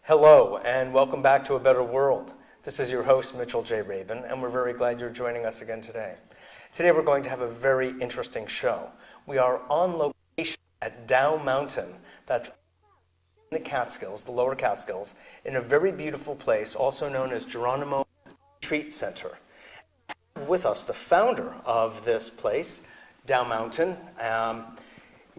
Hello, and welcome back to A Better World. This is your host, Mitchell J. Rabin, and we're very glad you're joining us again today. Today we're going to have a very interesting show. We are on location at Tao Mountain, that's in the Catskills, the lower Catskills, in a very beautiful place, also known as Geronimo Retreat Center. With us, the founder of this place, Tao Mountain,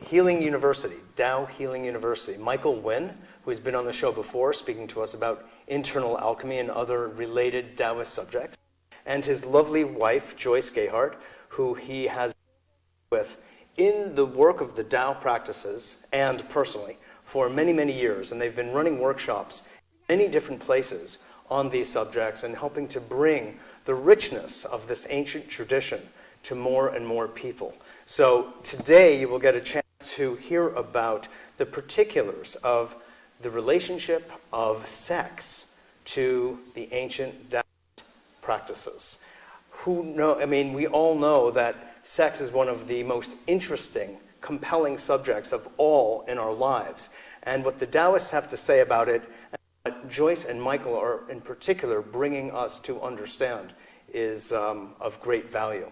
Healing University, Tao Healing University, Michael Winn, who has been on the show before, speaking to us about internal alchemy and other related Taoist subjects, and his lovely wife, Joyce Gayheart, who he has with in the work of the Tao practices and personally for many, many years. And they've been running workshops in many different places on these subjects and helping to bring the richness of this ancient tradition to more and more people. So today you will get a chance to hear about the particulars of the relationship of sex to the ancient Taoist practices. We all know that sex is one of the most interesting, compelling subjects of all in our lives. And what the Taoists have to say about it, and what Joyce and Michael are in particular bringing us to understand, is of great value.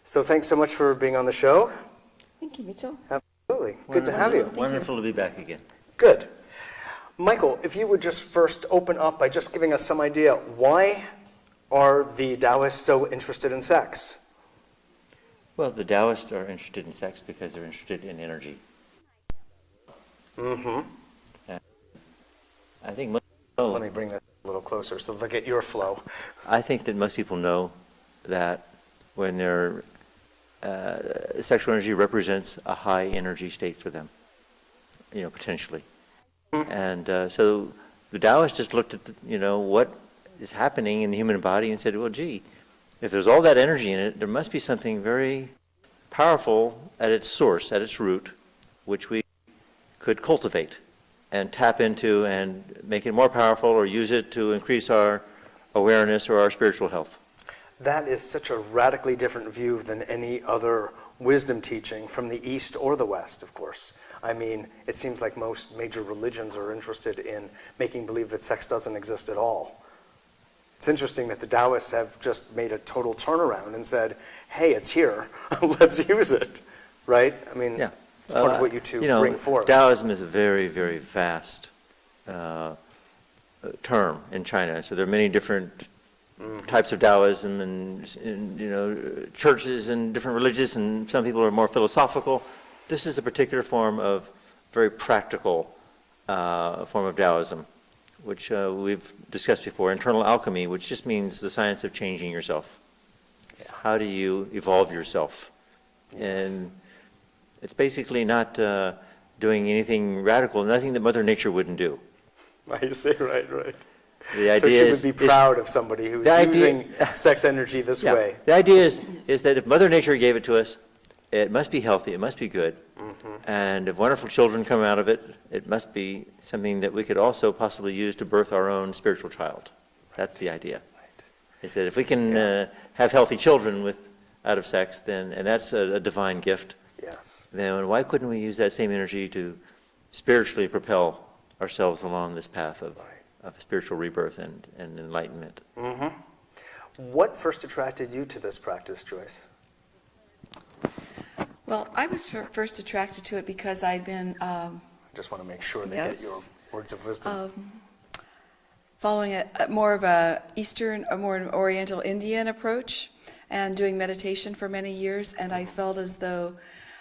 So thanks so much for being on the show. Thank you, Mitchell. Absolutely. Good to have you. Wonderful to be back again. Good. Michael, if you would just first open up by just giving us some idea, why are the Taoists so interested in sex? Well, the Taoists are interested in sex because they're interested in energy. Mm-hmm. And I think most people know, Let me bring that a little closer so they'll get your flow. I think that most people know that when their sexual energy represents a high energy state for them, potentially. And so the Taoists just looked at what is happening in the human body and said, well, gee, if there's all that energy in it, there must be something very powerful at its source, at its root, which we could cultivate and tap into and make it more powerful or use it to increase our awareness or our spiritual health. That is such a radically different view than any other wisdom teaching from the East or the West, of course. I mean, it seems like most major religions are interested in making believe that sex doesn't exist at all. It's interesting that the Taoists have just made a total turnaround and said, hey, it's here, let's use it, right? I mean, Yeah. it's part of what you two bring forth. Taoism is a very, very vast term in China. So there are many different types of Taoism and churches and different religions, and some people are more philosophical. This is a particular form of very practical form of Taoism, which we've discussed before, internal alchemy, which just means the science of changing yourself. Yeah. How do you evolve yourself? Yes. And it's basically not doing anything radical, nothing that Mother Nature wouldn't do. I say, right. The idea so she would be proud of somebody who's using sex energy this way. The idea is that if Mother Nature gave it to us, it must be healthy, it must be good. Mm-hmm. And if wonderful children come out of it, it must be something that we could also possibly use to birth our own spiritual child. That's the idea. Right. Is that if we can have healthy children out of sex, and that's a divine gift, yes. Then why couldn't we use that same energy to spiritually propel ourselves along this path of spiritual rebirth and enlightenment? Mm-hmm. What first attracted you to this practice, Joyce? Well, I was first attracted to it because I'd been I just want to make sure they get your words of wisdom. Following more of a more Oriental Indian approach and doing meditation for many years, and I felt as though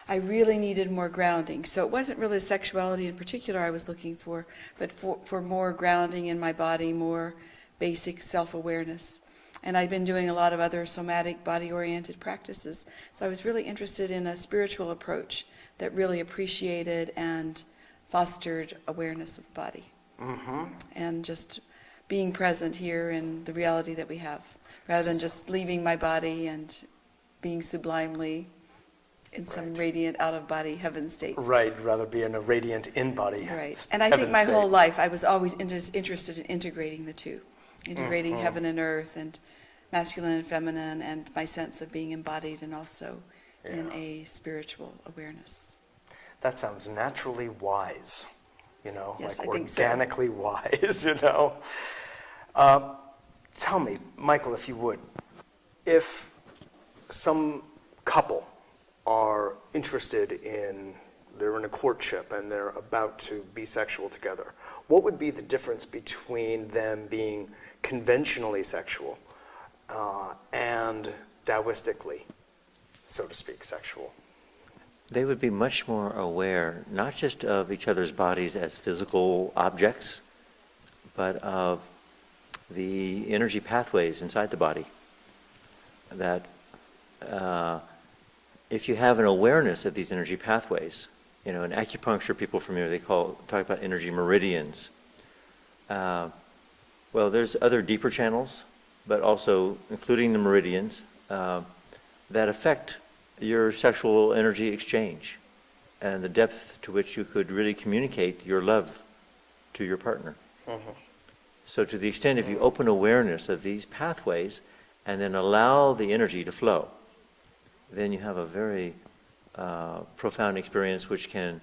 I really needed more grounding. So it wasn't really sexuality in particular I was looking for, but for more grounding in my body, more basic self-awareness. And I'd been doing a lot of other somatic, body-oriented practices. So I was really interested in a spiritual approach that really appreciated and fostered awareness of body. Mm-hmm. And just being present here in the reality that we have, rather than just leaving my body and being sublimely in some radiant out-of-body heaven state. Right, rather be in a radiant in-body Right. And I think my whole life I was always interested in integrating the two. Integrating heaven and earth and masculine and feminine and my sense of being embodied and also in a spiritual awareness. That sounds naturally wise. Yes, like I think so. organically wise, Tell me, Michael, if you would, if some couple are they're in a courtship and they're about to be sexual together, what would be the difference between them being conventionally sexual and Taoistically, so to speak, sexual? They would be much more aware, not just of each other's bodies as physical objects, but of the energy pathways inside the body. That if you have an awareness of these energy pathways, in acupuncture, people familiar, talk about energy meridians. Well, there's other deeper channels, but also including the meridians that affect your sexual energy exchange and the depth to which you could really communicate your love to your partner. Mm-hmm. So to the extent if you open awareness of these pathways and then allow the energy to flow, then you have a very profound experience which can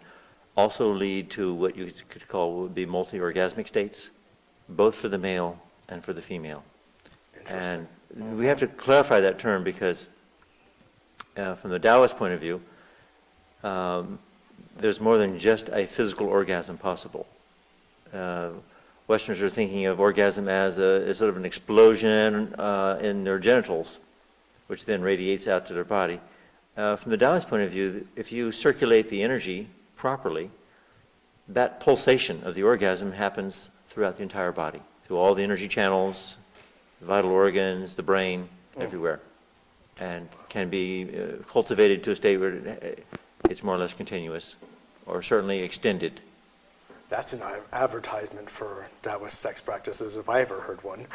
also lead to what you could call would be multi-orgasmic states, both for the male and for the female. And we have to clarify that term because from the Taoist point of view, there's more than just a physical orgasm possible. Westerners are thinking of orgasm as a sort of an explosion in their genitals, which then radiates out to their body. From the Taoist point of view, if you circulate the energy properly, that pulsation of the orgasm happens throughout the entire body, through all the energy channels, the vital organs, the brain, everywhere, and can be cultivated to a state where it's more or less continuous, or certainly extended. That's an advertisement for Taoist sex practices if I ever heard one.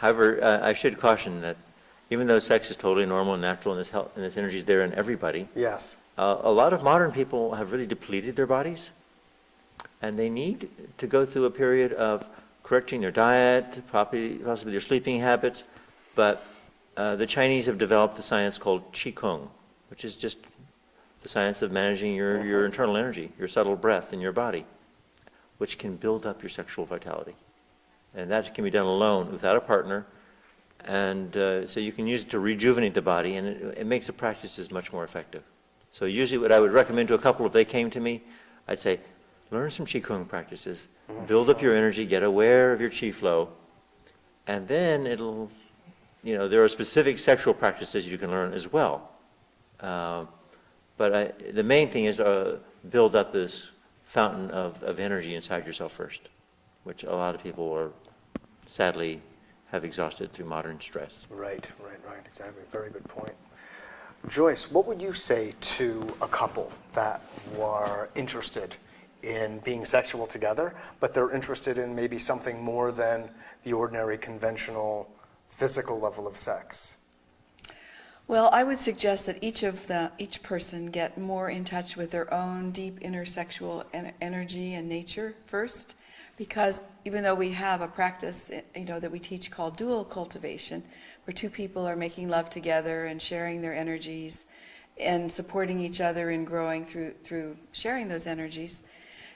However, I should caution that even though sex is totally normal and natural and this energy is there in everybody, yes, a lot of modern people have really depleted their bodies, and they need to go through a period of correcting their diet, possibly their sleeping habits. But the Chinese have developed the science called Qigong, which is just the science of managing your internal energy, your subtle breath in your body, which can build up your sexual vitality. And that can be done alone without a partner. And so you can use it to rejuvenate the body, and it makes the practices much more effective. So usually what I would recommend to a couple if they came to me, I'd say, learn some Qigong practices, build up your energy, get aware of your Qi flow, and then there are specific sexual practices you can learn as well. But the main thing is to build up this fountain of energy inside yourself first, which a lot of people are sadly have exhausted through modern stress. Right, exactly. Very good point. Joyce, what would you say to a couple that were interested in being sexual together, but they're interested in maybe something more than the ordinary conventional physical level of sex? Well, I would suggest that each person get more in touch with their own deep inner sexual energy and nature first, because even though we have a practice, that we teach called dual cultivation, where two people are making love together and sharing their energies and supporting each other in growing through sharing those energies,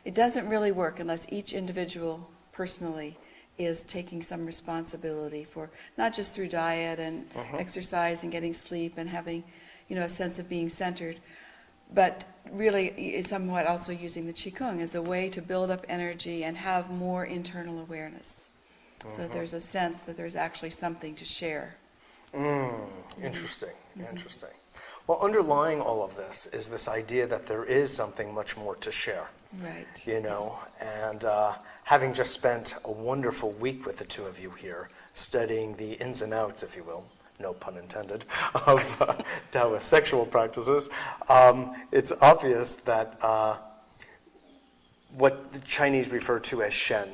it doesn't really work unless each individual personally is taking some responsibility for, not just through diet and exercise and getting sleep and having, a sense of being centered, but really is somewhat also using the Qigong as a way to build up energy and have more internal awareness. So that there's a sense that there's actually something to share. Interesting. Well, underlying all of this is this idea that there is something much more to share. Right. Yes. And having just spent a wonderful week with the two of you here, studying the ins and outs, if you will, no pun intended, of Taoist sexual practices, it's obvious that what the Chinese refer to as shen,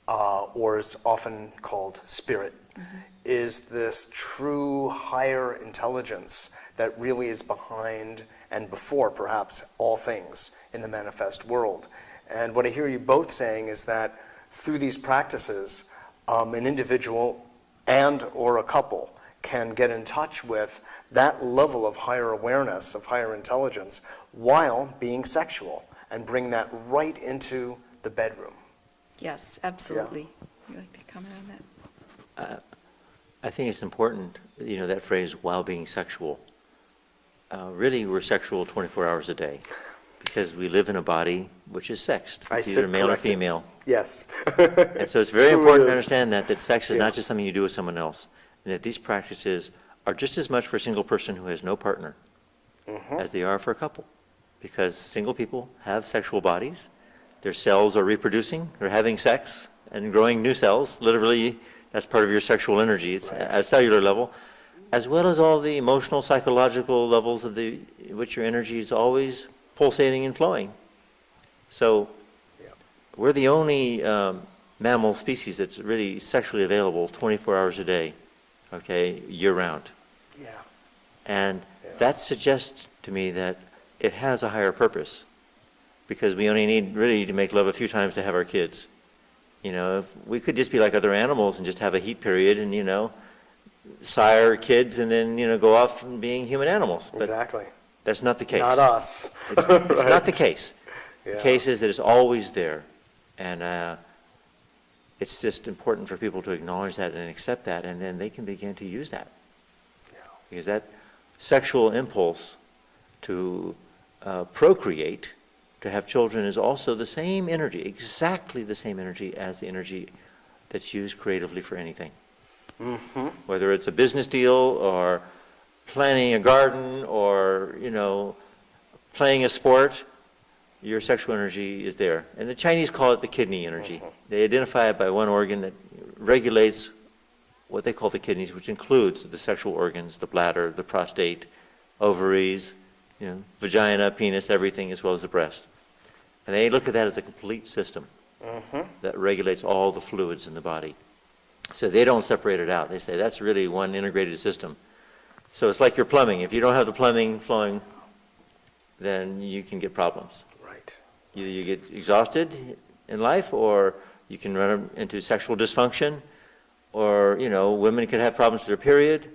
or is often called spirit, is this true higher intelligence that really is behind and before, perhaps, all things in the manifest world. And what I hear you both saying is that through these practices, an individual and or a couple can get in touch with that level of higher awareness, of higher intelligence, while being sexual. and bring that right into the bedroom. Yes, absolutely. Would you like to comment on that? I think it's important, that phrase, while being sexual. Really, we're sexual 24 hours a day because we live in a body which is sexed. It's either male or female. Yes. And so it's very True important to is. understand that sex is Yeah. not just something you do with someone else, and that these practices are just as much for a single person who has no partner as they are for a couple. Because single people have sexual bodies, their cells are reproducing, they're having sex and growing new cells, literally. That's part of your sexual energy. It's at a cellular level, as well as all the emotional, psychological levels of which your energy is always pulsating and flowing. So we're the only mammal species that's really sexually available 24 hours a day, okay, year-round. Yeah. And that suggests to me that it has a higher purpose, because we only need really to make love a few times to have our kids. If we could just be like other animals and just have a heat period and, sire kids and then, go off and being human animals. But Exactly. that's not the case. Not us. It's Right. not the case. Yeah. The case is that it's always there. And it's just important for people to acknowledge that and accept that, and then they can begin to use that. Yeah. Because that sexual impulse to procreate, to have children, is also the same energy, exactly the same energy as the energy that's used creatively for anything. Mm-hmm. Whether it's a business deal or planting a garden or, playing a sport, your sexual energy is there. And the Chinese call it the kidney energy. They identify it by one organ that regulates what they call the kidneys, which includes the sexual organs, the bladder, the prostate, ovaries, vagina, penis, everything, as well as the breast. And they look at that as a complete system that regulates all the fluids in the body. So they don't separate it out. They say that's really one integrated system. So it's like your plumbing. If you don't have the plumbing flowing, then you can get problems. Right. Either you get exhausted in life, or you can run into sexual dysfunction, or, women could have problems with their period.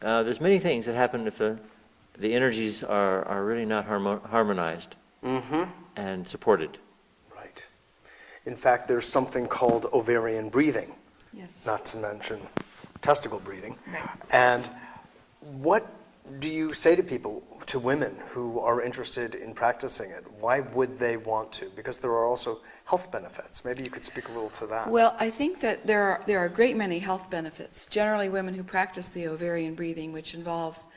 There's many things that happen if the energies are really not harmonized and supported. Right. In fact, there's something called ovarian breathing, Yes. not to mention testicle breathing. Right. And what do you say to people, to women who are interested in practicing it? Why would they want to? Because there are also health benefits. Maybe you could speak a little to that. Well, I think that there are a great many health benefits. Generally, women who practice the ovarian breathing, which involves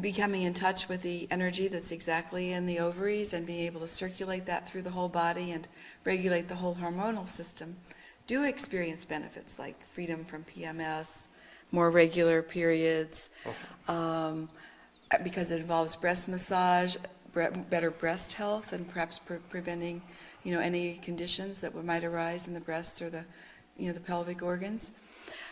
becoming in touch with the energy that's exactly in the ovaries and being able to circulate that through the whole body and regulate the whole hormonal system, do experience benefits like freedom from PMS, more regular periods, because it involves breast massage, better breast health, and perhaps preventing, any conditions that might arise in the breasts or the pelvic organs.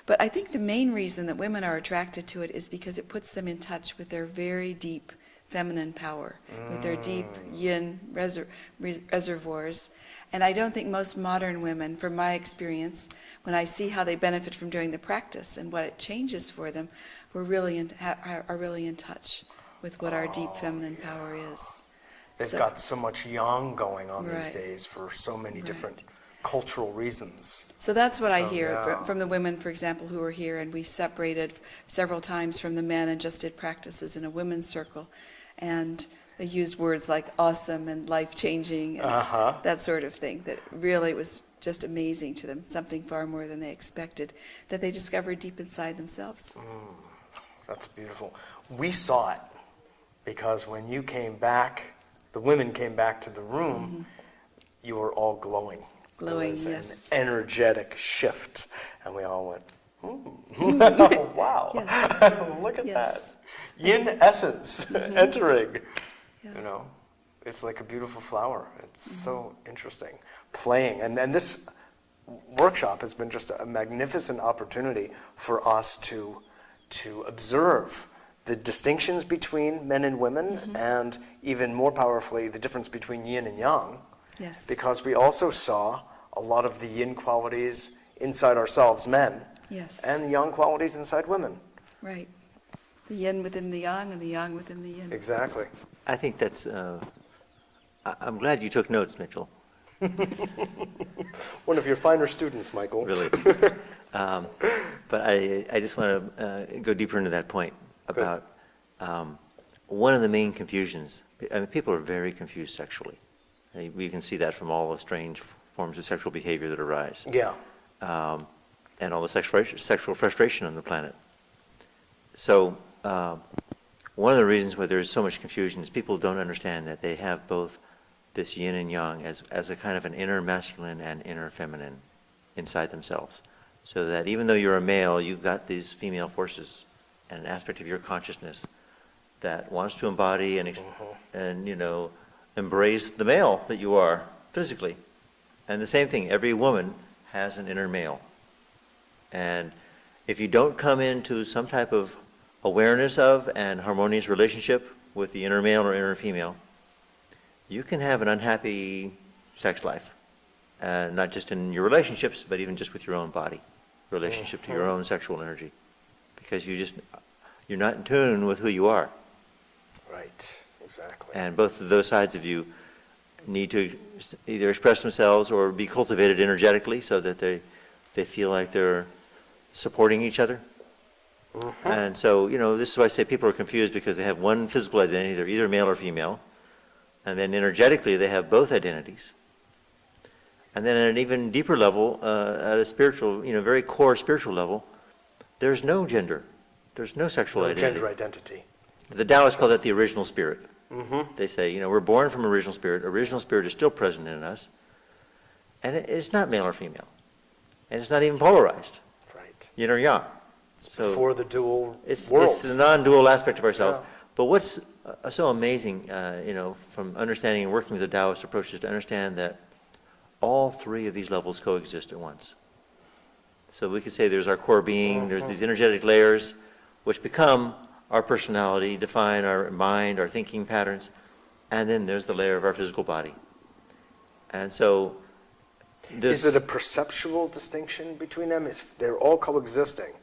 But I think the main reason that women are attracted to it is because it puts them in touch with their very deep feminine power, with their deep yin reservoirs. And I don't think most modern women, from my experience, when I see how they benefit from doing the practice and what it changes for them, are really in touch with what our deep feminine power is. They've So- got so much yang going on these Right. days for so many different cultural reasons. So that's what I So, hear yeah. from the women, for example, who are here, and we separated several times from the men and just did practices in a women's circle. And they used words like awesome and life-changing and that sort of thing, that really was just amazing to them, something far more than they expected, that they discovered deep inside themselves. That's beautiful. We saw it because when you came back, the women came back to the room, you were all glowing. Glowing, There was yes. an energetic shift, and we all went, oh, wow. Yes. Look at Yes. that. Yin essence entering. Yeah. It's like a beautiful flower. It's so interesting. Playing. And this workshop has been just a magnificent opportunity for us to observe the distinctions between men and women, and even more powerfully, the difference between yin and yang. Yes. Because we also saw a lot of the yin qualities inside ourselves, men, Yes. and yang qualities inside women. Right. The yin within the yang and the yang within the yin. Exactly. I think that's, I'm glad you took notes, Mitchell, One of your finer students, Michael. really. But I just want to go deeper into that point about one of the main confusions. I mean, people are very confused sexually. We can see that from all the strange forms of sexual behavior that arise. Yeah. And all the sexual frustration on the planet. So one of the reasons why there's so much confusion is people don't understand that they have both this yin and yang as a kind of an inner masculine and inner feminine inside themselves. So that even though you're a male, you've got these female forces and an aspect of your consciousness that wants to embody and embrace the male that you are physically. And the same thing, every woman has an inner male. And if you don't come into some type of awareness of and harmonious relationship with the inner male or inner female, you can have an unhappy sex life. Not just in your relationships, but even just with your own body, relationship to your own sexual energy. Because you're not in tune with who you are. Right, exactly. And both of those sides of you need to either express themselves or be cultivated energetically so that they feel like they're supporting each other. And so, this is why I say people are confused because they have one physical identity, they're either male or female, and then energetically they have both identities. And then at an even deeper level, at a spiritual, very core spiritual level, there's no gender, there's no sexual identity. Gender identity. The Taoists call that the original spirit. They say, we're born from original spirit. Original spirit is still present in us. And it's not male or female. And it's not even polarized. Right. Yin or yang. So Before the dual it's world. the non-dual aspect of ourselves. Yeah. But what's so amazing, from understanding and working with the Taoist approach is to understand that all three of these levels coexist at once. So we could say there's our core being, there's these energetic layers, which become our personality, define our mind, our thinking patterns, and then there's the layer of our physical body. And so Is it a perceptual distinction between them? They're all coexisting,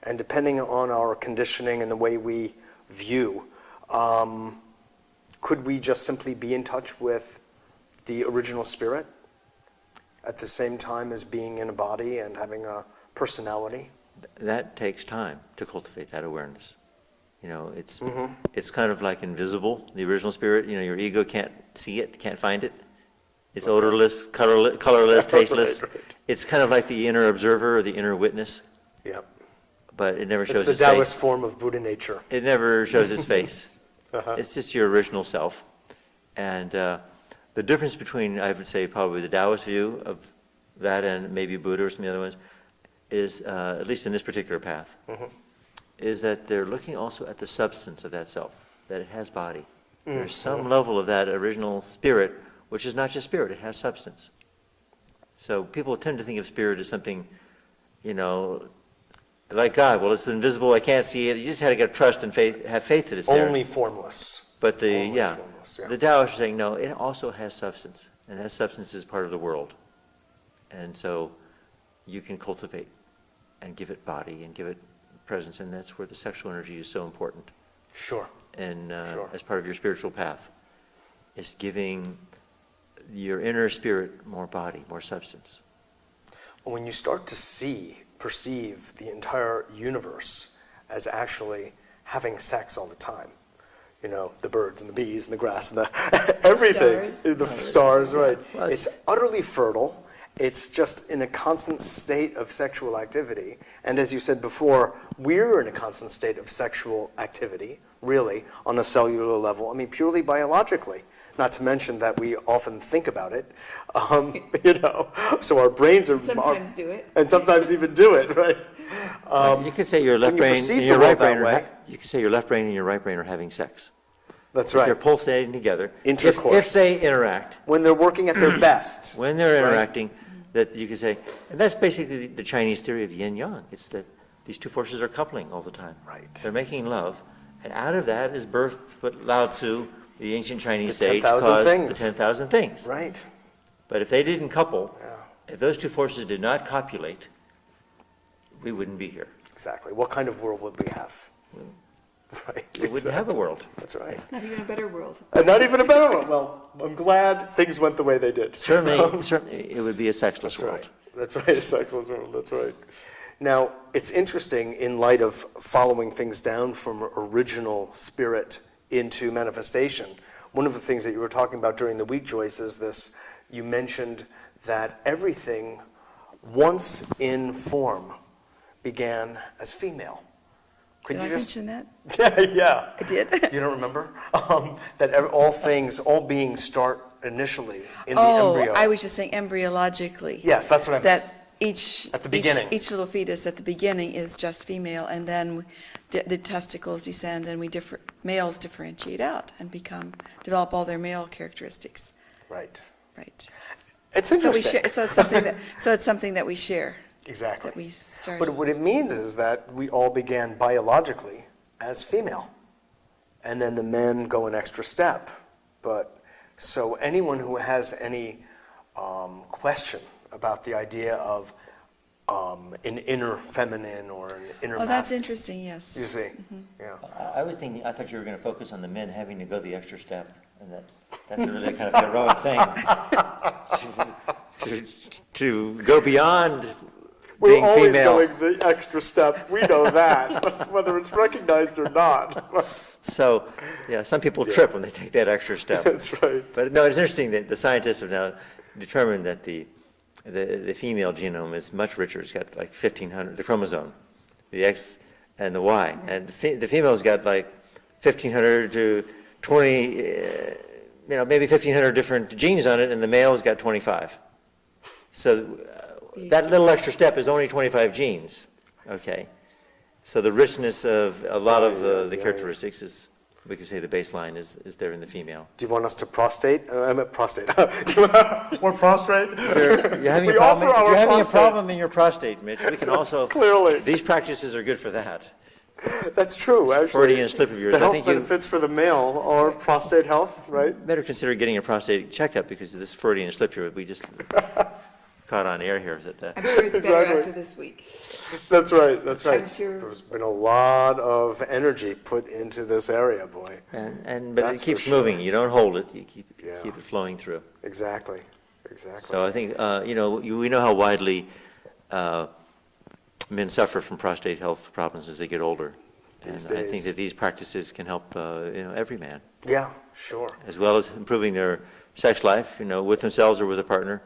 and depending on our conditioning and the way we view, could we just simply be in touch with the original spirit at the same time as being in a body and having a personality? that takes time to cultivate that awareness. It's kind of like invisible, the original spirit. Your ego can't see it, can't find it. It's odorless, colorless, tasteless. Right. It's kind of like the inner observer or the inner witness, Yep. but it never It's shows the its Taoist face. form of Buddha nature. It never shows its face. Uh-huh. It's just your original self. And the difference between, I would say, probably the Taoist view of that and maybe Buddha or some of the other ones is, at least in this particular path, is that they're looking also at the substance of that self, that it has body. There's some level of that original spirit, which is not just spirit, it has substance. So people tend to think of spirit as something, like God. Well, it's invisible, I can't see it. You just had to get trust and faith, have faith that it's there. Only formless. But Only formless, yeah. the Taoists are saying, no, it also has substance, and that substance is part of the world. And so you can cultivate and give it body and give it presence, and that's where the sexual energy is so important. Sure. And Sure. as part of your spiritual path, is giving your inner spirit more body, more substance. When you start to perceive the entire universe as actually having sex all the time, the birds and the bees and the grass and the everything, Stars. the stars, right? Well, It's utterly fertile. It's just in a constant state of sexual activity. And as you said before, we're in a constant state of sexual activity, really, on a cellular level. I mean, purely biologically. Not to mention that we often think about it, so our brains are Sometimes do it. and sometimes even do it, right? You could say your left when you brain perceive and the your world right brain that way- you could say your left brain and your right brain are having sex. That's They're right. pulsating together. Intercourse. If they interact, When they're working at their best. when they're Right. interacting, that you could say, and that's basically the Chinese theory of yin yang. It's that these two forces are coupling all the time. Right. They're making love, and out of that is birthed what Lao Tzu, the ancient Chinese The sage, 10,000 caused things. the 10,000 things. Right. But if they didn't couple, Yeah. if those two forces did not copulate, we wouldn't be here. Exactly. What kind of world would we have? Right. We wouldn't have a world. That's right. Not even a better world. And not even a better one. Well, I'm glad things went the way they did. Certainly, it would be a sexless That's world. right. That's right, a sexless world, that's right. Now, it's interesting in light of following things down from original spirit into manifestation. One of the things that you were talking about during the week, Joyce, is this, you mentioned that everything once in form began as female. Could Did you I just... mention that? Yeah. I did. You don't remember? That all beings start initially in the Oh, embryo. I was just saying embryologically. Yes, that's what I meant. That each At the beginning. each little fetus at the beginning is just female, and then the testicles descend, and males differentiate out and develop all their male characteristics. Right. Right. It's So interesting. it's something that we share. Exactly. That we started. But what it means is that we all began biologically as female. And then the men go an extra step. But so anyone who has any question about the idea of an inner feminine or an inner Oh, that's masculine, interesting, yes. you see, yeah. I thought you were going to focus on the men having to go the extra step, and that's a really kind of heroic thing. to go beyond We're being always female. going the extra step. We know that, whether it's recognized or not. So, yeah, some people trip when they take that extra step. That's right. But no, it's interesting that the scientists have now determined that the female genome is much richer. It's got like 1,500, the chromosome, the X and the Y. And the female's got like 1,500 to 20, maybe 1,500 different genes on it, and the male's got 25. So that little extra step is only 25 genes, okay? So the richness of a lot of the characteristics is, we could say the baseline is there in the female. Do you want us to prostate? I meant prostate. Or prostrate? You're having, We a problem, offer if you're our having a prostate. problem in your prostate, Mitch, we can also, Clearly. these practices are good for that. That's true, actually. Freudian slip of yours. The I health think you benefits for the male are prostate health, right? better consider getting a prostate checkup because of this Freudian slip here we just caught on air here. Is that I'm sure it's better Exactly. after this week. That's right, that's right. I'm sure. There's been a lot of energy put into this area, boy. but That's it for keeps sure. moving. You don't hold it. You keep Yeah. it flowing through. Exactly, exactly. So I think we know how widely men suffer from prostate health problems as they get older. These And I think days. that these practices can help every man, Yeah, sure. as well as improving their sex life, with themselves or with a partner.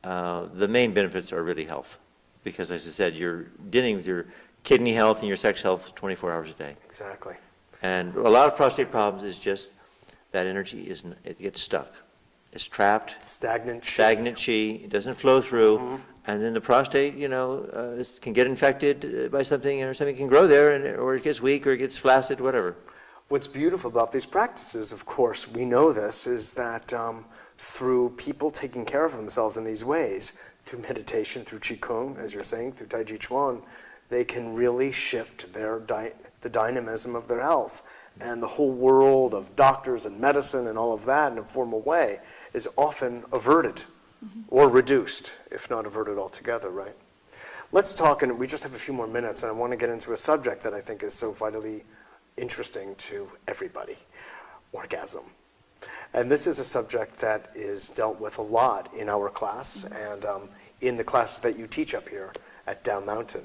The main benefits are really health, because as I said, you're dealing with your kidney health and your sex health 24 hours a day. Exactly. And a lot of prostate problems is just that energy it gets stuck. It's trapped, Stagnant. stagnant chi, it doesn't flow through, and then the prostate, can get infected by something, or something can grow there, or it gets weak, or it gets flaccid, whatever. What's beautiful about these practices, of course, we know this, is that through people taking care of themselves in these ways, through meditation, through Qigong, as you're saying, through Tai Chi Chuan, they can really shift the dynamism of their health. And the whole world of doctors and medicine and all of that in a formal way is often averted or reduced, if not averted altogether, right? Let's talk, and we just have a few more minutes, and I want to get into a subject that I think is so vitally interesting to everybody: orgasm. And this is a subject that is dealt with a lot in our class and in the classes that you teach up here at Dow Mountain,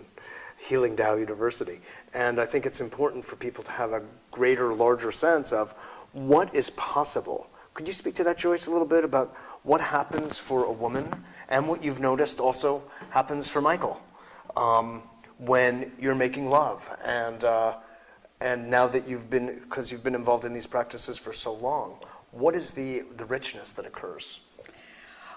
Healing Tao University. And I think it's important for people to have a greater, larger sense of what is possible. Could you speak to that, Joyce, a little bit about what happens for a woman and what you've noticed also happens for Michael when you're making love and now that because you've been involved in these practices for so long, what is the richness that occurs?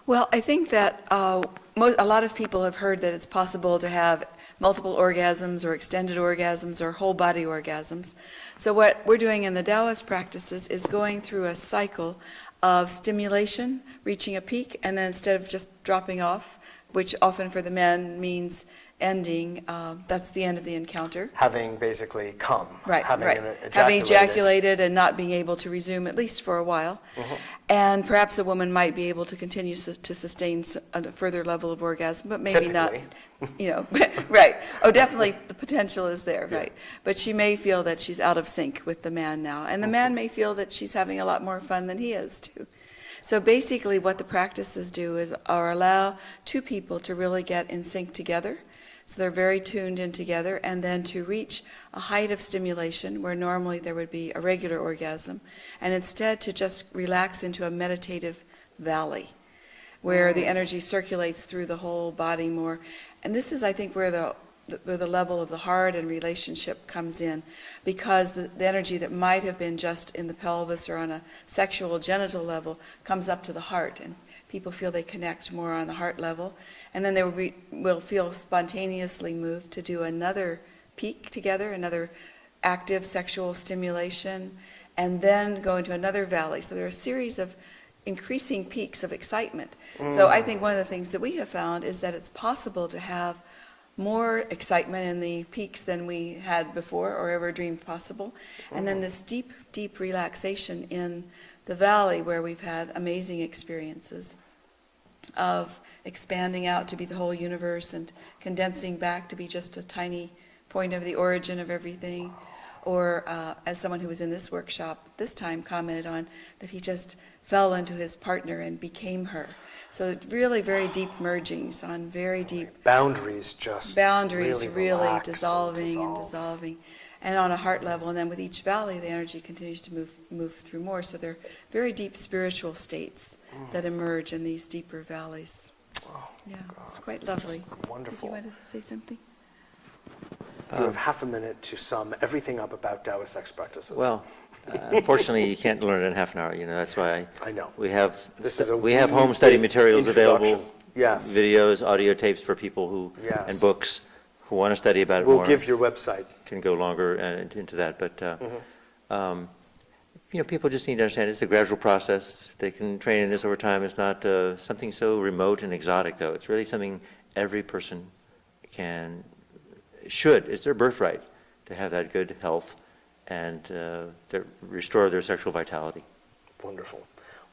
Well, I think that a lot of people have heard that it's possible to have multiple orgasms or extended orgasms or whole body orgasms. So what we're doing in the Taoist practices is going through a cycle of stimulation, reaching a peak, and then instead of just dropping off, which often for the men means ending. That's the end of the encounter. Having basically come. Right, having right. ejaculated. Having ejaculated and not being able to resume, at least for a while. And perhaps a woman might be able to continue to sustain a further level of orgasm, but maybe Typically. not. Right. Oh, definitely the potential is there, right. But she may feel that she's out of sync with the man now. And the man may feel that she's having a lot more fun than he is, too. So basically what the practices do is allow two people to really get in sync together. So they're very tuned in together, and then to reach a height of stimulation where normally there would be a regular orgasm, and instead to just relax into a meditative valley where the energy circulates through the whole body more. And this is, I think, where the level of the heart and relationship comes in, because the energy that might have been just in the pelvis or on a sexual genital level comes up to the heart, and people feel they connect more on the heart level. And then they will feel spontaneously moved to do another peak together, another active sexual stimulation, and then go into another valley. So there are a series of increasing peaks of excitement. So I think one of the things that we have found is that it's possible to have more excitement in the peaks than we had before or ever dreamed possible. And then this deep, deep relaxation in the valley where we've had amazing experiences of expanding out to be the whole universe and condensing back to be just a tiny point of the origin of everything. Or as someone who was in this workshop this time commented on, that he just fell into his partner and became her. So really very deep mergings on very deep Boundaries really relax dissolving and dissolving. And on a heart level, and then with each valley, the energy continues to move through more. So they're very deep spiritual states that emerge in these deeper valleys. Oh, Yeah, God, it's quite this lovely. is wonderful. Did you want to say something? You have half a minute to sum everything up about Taoist sex practices. Well, unfortunately, you can't learn it in half an hour, that's why I know. we have This is a we have home study materials introduction. available, Yes. videos, audio tapes for people who, Yes. and books who want to study about it We'll more. give your website. Can go longer into that, but people just need to understand it's a gradual process. They can train in this over time. It's not something so remote and exotic, though. It's really something every person it's their birthright to have that good health and restore their sexual vitality. Wonderful.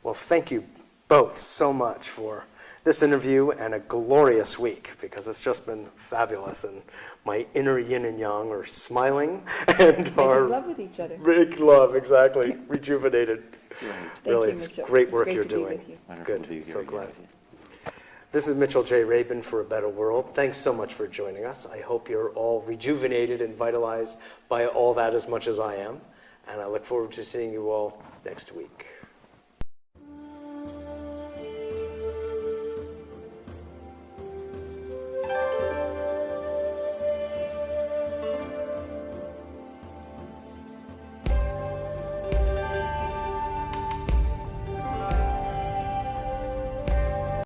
Well, thank you both so much for this interview and a glorious week, because it's just been fabulous, and my inner yin and yang are smiling and are Making love with each other. big love, exactly, rejuvenated. Thank Really, you, it's Mitchell. great It's work great you're to be doing. with you. Wonderful to be Good, here so again glad. with you. This is Mitchell J. Rabin for A Better World. Thanks so much for joining us. I hope you're all rejuvenated and vitalized by all that as much as I am, and I look forward to seeing you all next week.